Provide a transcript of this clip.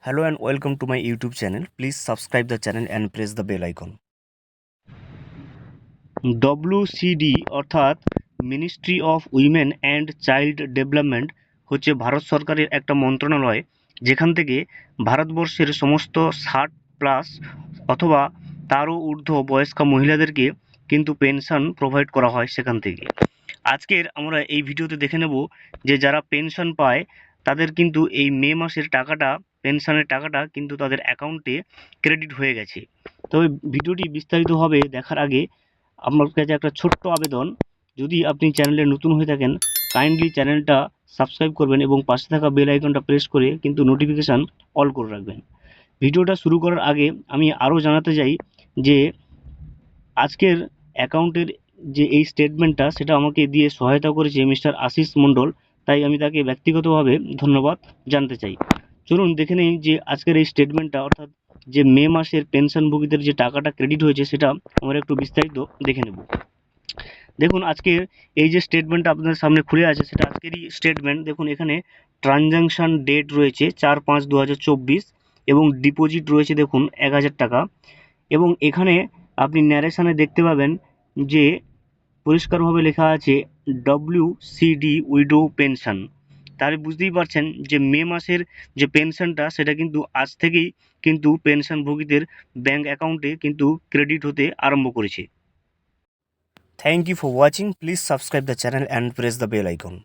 Hello and welcome to my YouTube channel. Please subscribe the channel and press the bell icon. WCD অর্থাৎ ministry of women and child development হচ্ছে ভারত সরকারের একটা মন্ত্রণালয়, যেখান থেকে ভারতবর্ষের সমস্ত 60+ অথবা তারও ঊর্ধ্ব বয়স্কা মহিলাদেরকে কিন্তু পেনশন প্রোভাইড করা হয় সেখান থেকে। আজকের আমরা এই ভিডিওতে দেখে নেব যে যারা পেনশন পায় তাদের কিন্তু এই মে মাসের টাকাটা, পেনশনের টাকাটা কিন্তু তাদের অ্যাকাউন্টে ক্রেডিট হয়ে গেছে। তবে ভিডিওটি বিস্তারিতভাবে দেখার আগে আমার কাছে একটা ছোট্ট আবেদন, যদি আপনি চ্যানেলে নতুন হয়ে থাকেন কাইন্ডলি চ্যানেলটা সাবস্ক্রাইব করবেন এবং পাশে থাকা বেল আইকনটা প্রেস করে কিন্তু নোটিফিকেশান অল করে রাখবেন। ভিডিওটা শুরু করার আগে আমি আরও জানাতে চাই যে আজকের অ্যাকাউন্টের যে এই স্টেটমেন্টটা সেটা আমাকে দিয়ে সহায়তা করেছে মিস্টার আশিস মণ্ডল, তাই আমি তাকে ব্যক্তিগতভাবে ধন্যবাদ জানতে চাই। চলুন দেখে নিই যে আজকের এই স্টেটমেন্টটা, অর্থাৎ যে মে মাসের পেনশনভোগীদের যে টাকাটা ক্রেডিট হয়েছে সেটা আমরা একটু বিস্তারিত দেখে নেব। দেখুন আজকের এই যে স্টেটমেন্টটা আপনাদের সামনে খুলে আছে সেটা আজকেরই স্টেটমেন্ট। দেখুন এখানে ট্রানজাকশান ডেট রয়েছে 4/5/2024 এবং ডিপোজিট রয়েছে দেখুন 1000 টাকা। এবং এখানে আপনি ন্যারেশনে দেখতে পাবেন যে পরিষ্কারভাবে লেখা আছে WCD উইডো পেনশন। তাহলে বুঝতেই পারছেন যে মে মাসের যে পেনশনটা সেটা কিন্তু আজ থেকেই কিন্তু পেনশনভোগীদের ব্যাঙ্ক অ্যাকাউন্টে কিন্তু ক্রেডিট হতে আরম্ভ করেছে। Thank you for watching. Please subscribe the channel and press the bell icon.